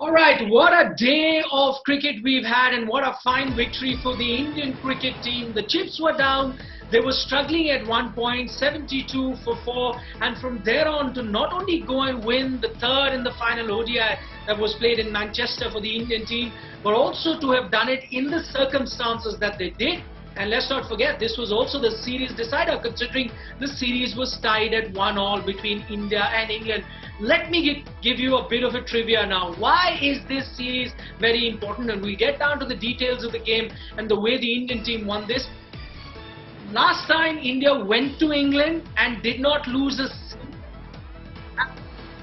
All right, what a day of cricket we've had, and what a fine victory for the Indian cricket team. The chips were down, they were struggling at one point, 72 for 4, and from there on to not only go and win the third in the final ODI that was played in Manchester for the Indian team, but also to have done it in the circumstances that they did. And let's not forget, this was also the series decider, considering the series was tied at 1-all between India and England. Let me give you a bit of a trivia now. Why is this series very important? And we'll get down to the details of the game and the way the Indian team won this. Last time India went to England and did not lose a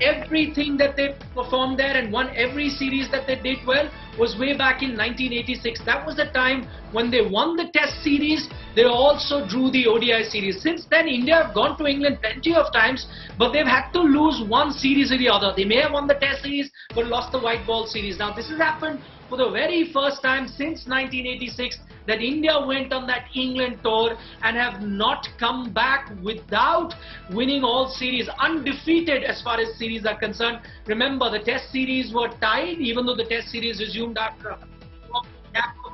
everything that they performed there and won every series that they did well was way back in 1986. That was the time when they won the Test series. They also drew the ODI series. Since then, India have gone to England plenty of times, but they've had to lose one series or the other. They may have won the Test series, but lost the white ball series. Now, this has happened for the very first time since 1986 that India went on that England tour and have not come back without winning all series, undefeated as far as series are concerned. Remember, the Test series were tied, even though the Test series resumed after a gap of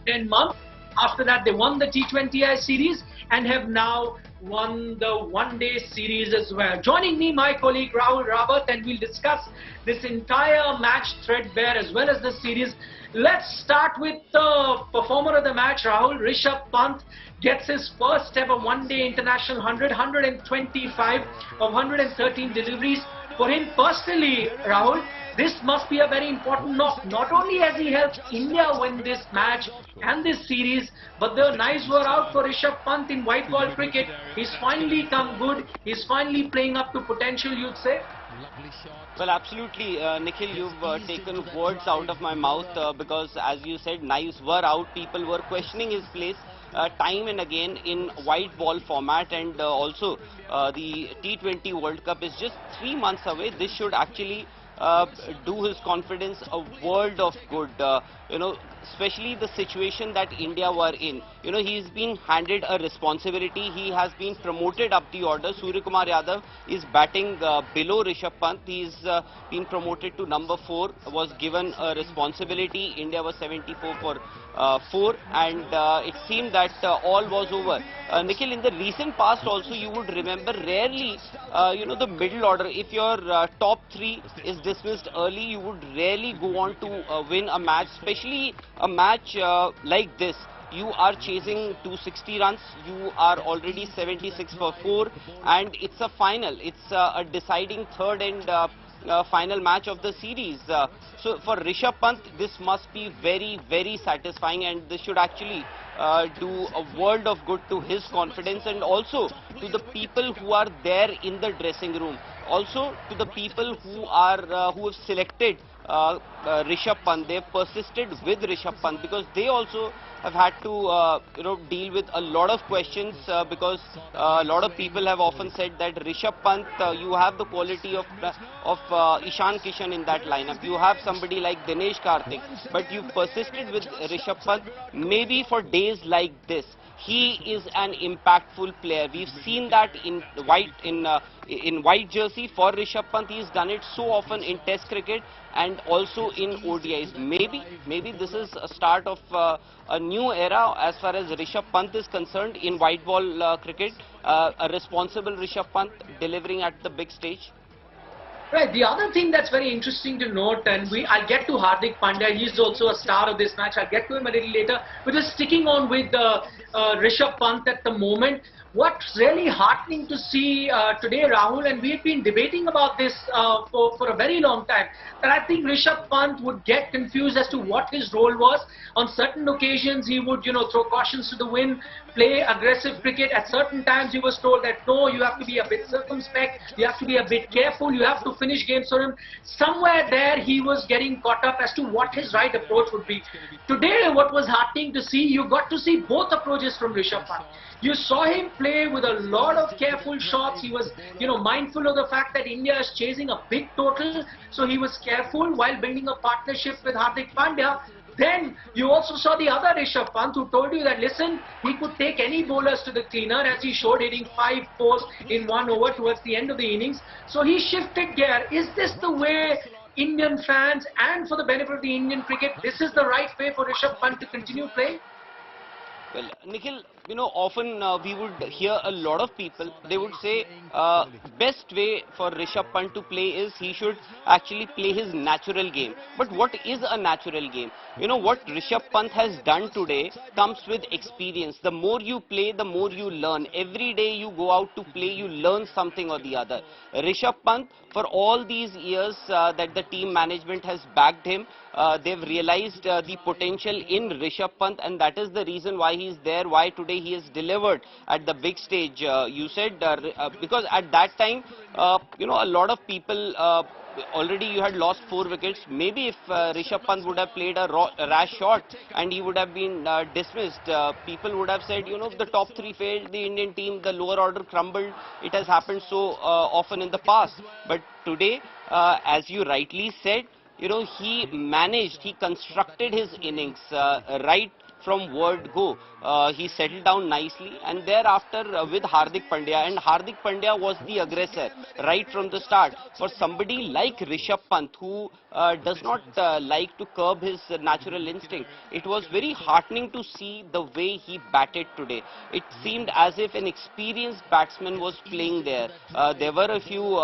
10 months. After that, they won the T20I series and have now won the one-day series as well. Joining me, my colleague Rahul Rawat, and we'll discuss this entire match threadbare as well as the series. Let's start with the performer of the match, Rahul. Rishabh Pant gets his first ever one-day international 125 of 113 deliveries. For him personally, Rahul, this must be a very important knock. Not only has he helped India win this match and this series, but the knives were out for Rishabh Pant in white ball cricket. He's finally come good. He's finally playing up to potential, you'd say. Well, absolutely, Nikhil, you've taken words out of my mouth because, as you said, knives were out. People were questioning his place time and again in white ball format, and also the T20 World Cup is just 3 months away. This should actually do his confidence a world of good, especially the situation that India were in. He's been handed a responsibility. He has been promoted up the order. Surya Kumar Yadav is batting below Rishabh Pant. He's been promoted to number 4, was given a responsibility. India was 74 for 4, and it seemed that all was over. Nikhil, in the recent past also, you would remember rarely, the middle order, if your top 3 is dismissed early, you would rarely go on to win a match, especially a match like this. You are chasing 260 runs, you are already 76 for 4, and it's a final. It's a deciding third and final match of the series. So for Rishabh Pant, this must be very, very satisfying, and this should actually do a world of good to his confidence, and also to the people who are there in the dressing room, also to the people who have selected Rishabh Pant. They've persisted with Rishabh Pant because they also have had to deal with a lot of questions because a lot of people have often said that Rishabh Pant, you have the quality of Ishan Kishan in that lineup. You have somebody like Dinesh Karthik, but you've persisted with Rishabh Pant maybe for days like this. He is an impactful player. We've seen that in white jersey for Rishabh Pant. He's done it so often in Test cricket and also in ODIs. Maybe this is a start of a new era as far as Rishabh Pant is concerned in white ball cricket. A responsible Rishabh Pant delivering at the big stage. Right, the other thing that's very interesting to note, and I'll get to Hardik Pandya, he's also a star of this match, I'll get to him a little later, but just sticking on with Rishabh Pant at the moment. What's really heartening to see today, Rahul, and we've been debating about this for a very long time, that I think Rishabh Pant would get confused as to what his role was. On certain occasions, he would, throw cautions to the wind, play aggressive cricket. At certain times, he was told that, no, you have to be a bit circumspect, you have to be a bit careful, you have to finish games for him. Somewhere there, he was getting caught up as to what his right approach would be. Today, what was heartening to see, you got to see both approaches from Rishabh Pant. You saw him play with a lot of careful shots. He was, mindful of the fact that India is chasing a big total. So he was careful while building a partnership with Hardik Pandya. Then you also saw the other Rishabh Pant who told you that, listen, he could take any bowlers to the cleaner, as he showed, hitting 5 fours in 1 over towards the end of the innings. So he shifted gear. Is this the way Indian fans and for the benefit of the Indian cricket, this is the right way for Rishabh Pant to continue playing? Well, Nikhil, often we would hear a lot of people, they would say best way for Rishabh Pant to play is he should actually play his natural game. But what is a natural game? What Rishabh Pant has done today comes with experience. The more you play, the more you learn. Every day you go out to play, you learn something or the other. Rishabh Pant, for all these years that the team management has backed him, they've realized the potential in Rishabh Pant, and that is the reason why he's there, why today he has delivered at the big stage. You said because at that time, a lot of people already you had lost 4 wickets. Maybe if Rishabh Pant would have played a rash shot and he would have been dismissed, people would have said, the top 3 failed, the Indian team, the lower order crumbled. It has happened so often in the past. But today, as you rightly said, he managed, he constructed his innings right from word go. He settled down nicely, and thereafter with Hardik Pandya, and Hardik Pandya was the aggressor right from the start. For somebody like Rishabh Pant, who does not like to curb his natural instinct, it was very heartening to see the way he batted today. It seemed as if an experienced batsman was playing there. There were a few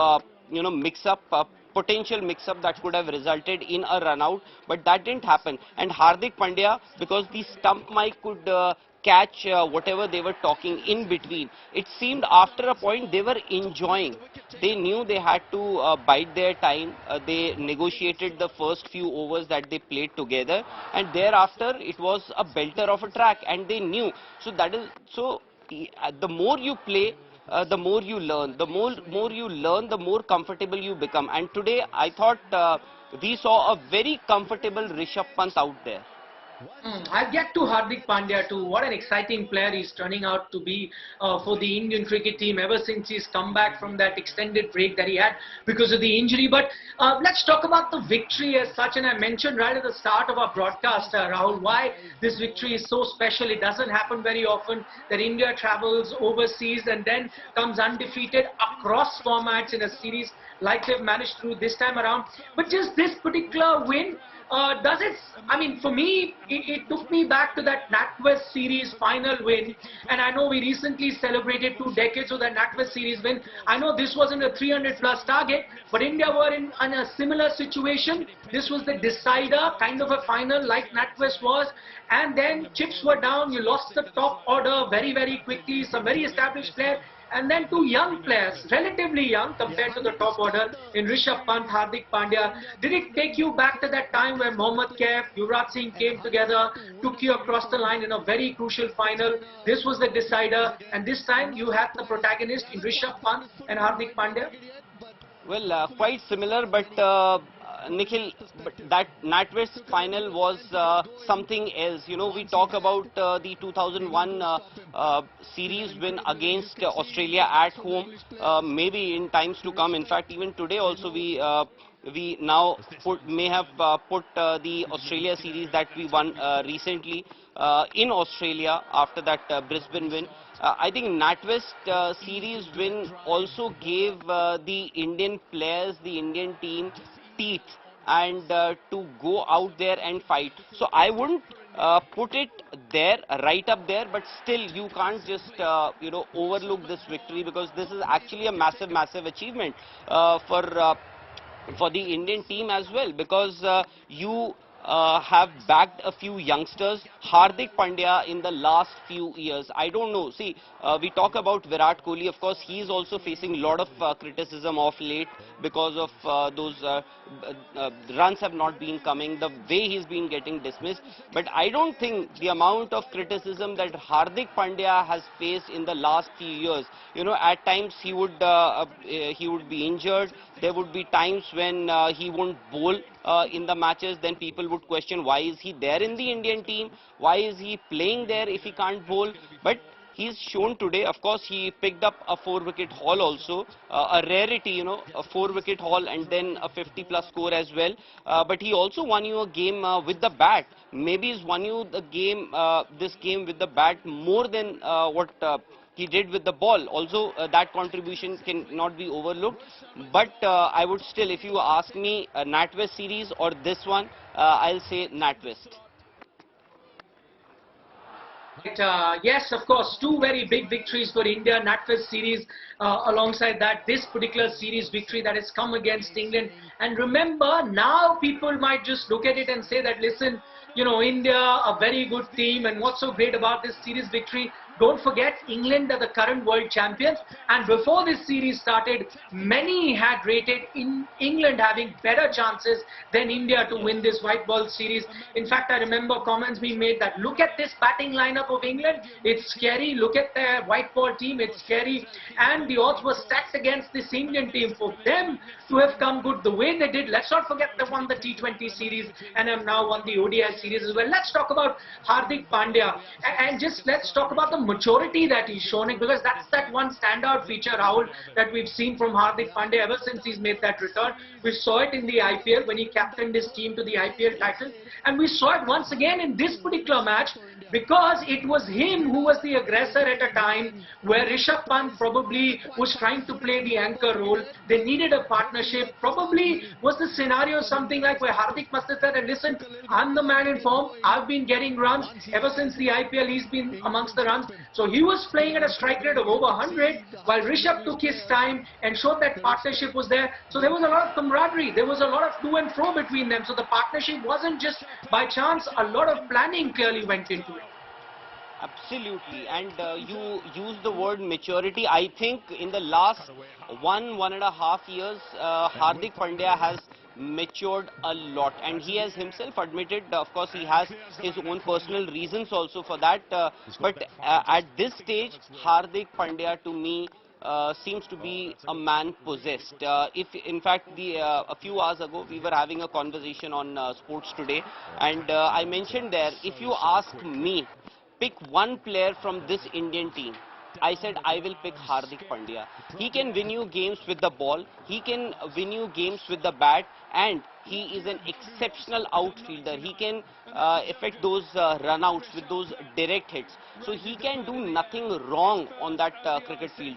potential mix-up that could have resulted in a run-out, but that didn't happen. And Hardik Pandya, because the stump mic could catch whatever they were talking in between, it seemed after a point they were enjoying. They knew they had to bide their time. They negotiated the first few overs that they played together, and thereafter it was a belter of a track, and they knew. So that is so. The more you play, the more you learn. The more you learn, the more comfortable you become. And today, I thought we saw a very comfortable Rishabh Pant out there. I'll get to Hardik Pandya too. What an exciting player he's turning out to be for the Indian cricket team ever since he's come back from that extended break that he had because of the injury. But let's talk about the victory as such. And I mentioned right at the start of our broadcast, Rahul, why this victory is so special. It doesn't happen very often that India travels overseas and then comes undefeated across formats in a series like they've managed to do this time around. But just this particular win, for me, it took me back to that NatWest series final win. And I know we recently celebrated 2 decades of that NatWest series win. I know this wasn't a 300 plus target, but India were in a similar situation. This was the decider, kind of a final like NatWest was. And then chips were down, you lost the top order very, very quickly. Some very established players. And then 2 young players, relatively young compared to the top order in Rishabh Pant, Hardik Pandya. Did it take you back to that time where Mohammad Kaif, Yuvraj Singh came together, took you across the line in a very crucial final? This was the decider, and this time you had the protagonist in Rishabh Pant and Hardik Pandya? Well, quite similar, but Nikhil, but that NatWest final was something else. We talk about the 2001 series win against Australia at home. Maybe in times to come, in fact, even today also we now may have put the Australia series that we won recently in Australia after that Brisbane win. I think NatWest series win also gave the Indian players, the Indian team, teeth and to go out there and fight. So I wouldn't put it there, right up there, but still you can't just overlook this victory, because this is actually a massive achievement for the Indian team as well, because you have backed a few youngsters. Hardik Pandya in the last few years, I don't know. See, we talk about Virat Kohli. Of course, he is also facing a lot of criticism of late because of those runs have not been coming, the way he's been getting dismissed. But I don't think the amount of criticism that Hardik Pandya has faced in the last few years. At times he would be injured. There would be times when he won't bowl in the matches. Then people would question, why is he there in the Indian team? Why is he playing there if he can't bowl? But he's shown today. Of course, he picked up a 4-wicket haul also, a rarity, a 4-wicket haul and then a 50+ score as well. But he also won you a game with the bat. Maybe he's won you the game, this game with the bat more than what he did with the ball. Also, that contribution cannot be overlooked. But I would still, if you ask me, NatWest series or this one, I'll say NatWest. Right, yes, of course, two very big victories for India, NatWest series, alongside that, this particular series victory that has come against England. And remember, now people might just look at it and say that, listen, you know, India, a very good team, and what's so great about this series victory? Don't forget, England are the current world champions, and before this series started, many had rated in England having better chances than India to win this white ball series. In fact, I remember comments being made that look at this batting lineup of England, it's scary. Look at their white ball team, it's scary. And the odds were stacked against this Indian team. For them to have come good the way they did, let's not forget they won the T20 series and have now won the ODI series as well. Let's talk about Hardik Pandya, and just let's talk about the maturity that he's shown, because that's that one standout feature, Rahul, that we've seen from Hardik Pandya ever since he's made that return. We saw it in the IPL when he captained his team to the IPL title, and we saw it once again in this particular match, because it was him who was the aggressor at a time where Rishabh Pant probably was trying to play the anchor role. They needed a partnership. Probably was the scenario something like where Hardik must have said, listen, I'm the man in form, I've been getting runs ever since the IPL, he's been amongst the runs. So he was playing at a strike rate of over 100 while Rishabh took his time and showed that partnership was there. So there was a lot of camaraderie, there was a lot of to and fro between them. So the partnership wasn't just by chance, a lot of planning clearly went into it. Absolutely, and you use the word maturity. I think in the last 1.5 years, Hardik Pandya has matured a lot, and he has himself admitted, of course he has his own personal reasons also for that, but at this stage, Hardik Pandya to me seems to be a man possessed. If in fact a few hours ago we were having a conversation on Sports Today, and I mentioned there, if you ask me, pick one player from this Indian team, I said I will pick Hardik Pandya. He can win you games with the ball, he can win you games with the bat, and he is an exceptional outfielder. He can effect those run-outs with those direct hits. So he can do nothing wrong on that cricket field.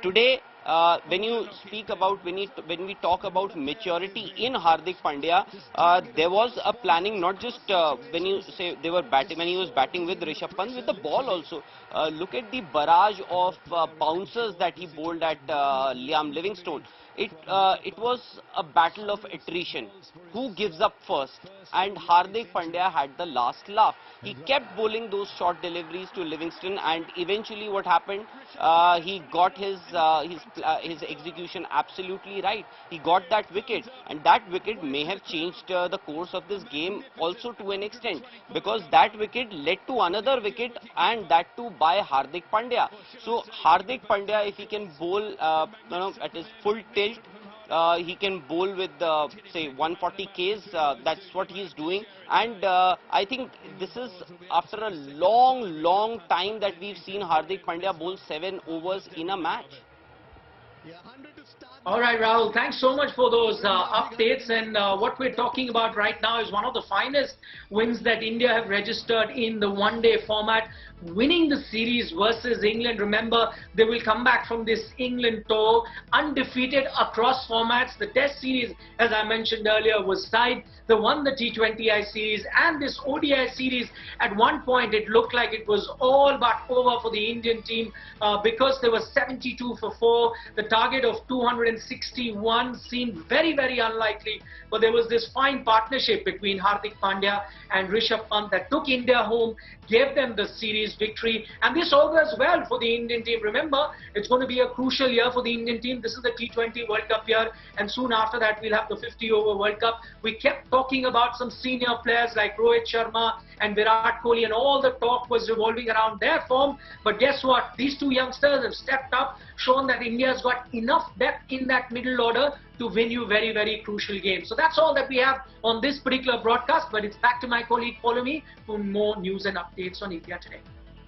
Today, when you speak about, when we talk about maturity in Hardik Pandya, there was a planning, not just when you say they were batting, when he was batting with Rishabh Pant, with the ball also. Look at the barrage of bouncers that he bowled at Liam Livingstone. It was a battle of attrition. Who gives up first? And Hardik Pandya had the last laugh. He kept bowling those short deliveries to Livingstone, and eventually what happened? He got his execution absolutely right. He got that wicket, and that wicket may have changed the course of this game also to an extent, because that wicket led to another wicket, and that too by Hardik Pandya. So Hardik Pandya, if he can bowl at his full tilt, he can bowl with say 140 Ks, that's what he is doing, and I think this is after a long time that we've seen Hardik Pandya bowl 7 overs in a match. All right, Rahul, thanks so much for those updates, and what we're talking about right now is one of the finest wins that India have registered in the one-day format, winning the series versus England. Remember, they will come back from this England tour undefeated across formats. The Test series, as I mentioned earlier, was tied. They won the T20I series and this ODI series. At one point, it looked like it was all but over for the Indian team because they were 72 for 4. The target of 261 seemed very unlikely, but there was this fine partnership between Hardik Pandya and Rishabh Pant that took India home, gave them the series victory, and this augurs well for the Indian team. Remember, it's going to be a crucial year for the Indian team. This is the T20 World Cup year, and soon after that we'll have the 50-over World Cup. We kept talking about some senior players like Rohit Sharma and Virat Kohli, and all the talk was revolving around their form, but guess what? These two youngsters have stepped up, shown that India's got enough depth in that middle order to win you very crucial games. So that's all that we have on this particular broadcast, but it's back to my colleague Follow Me for more news and updates on India Today.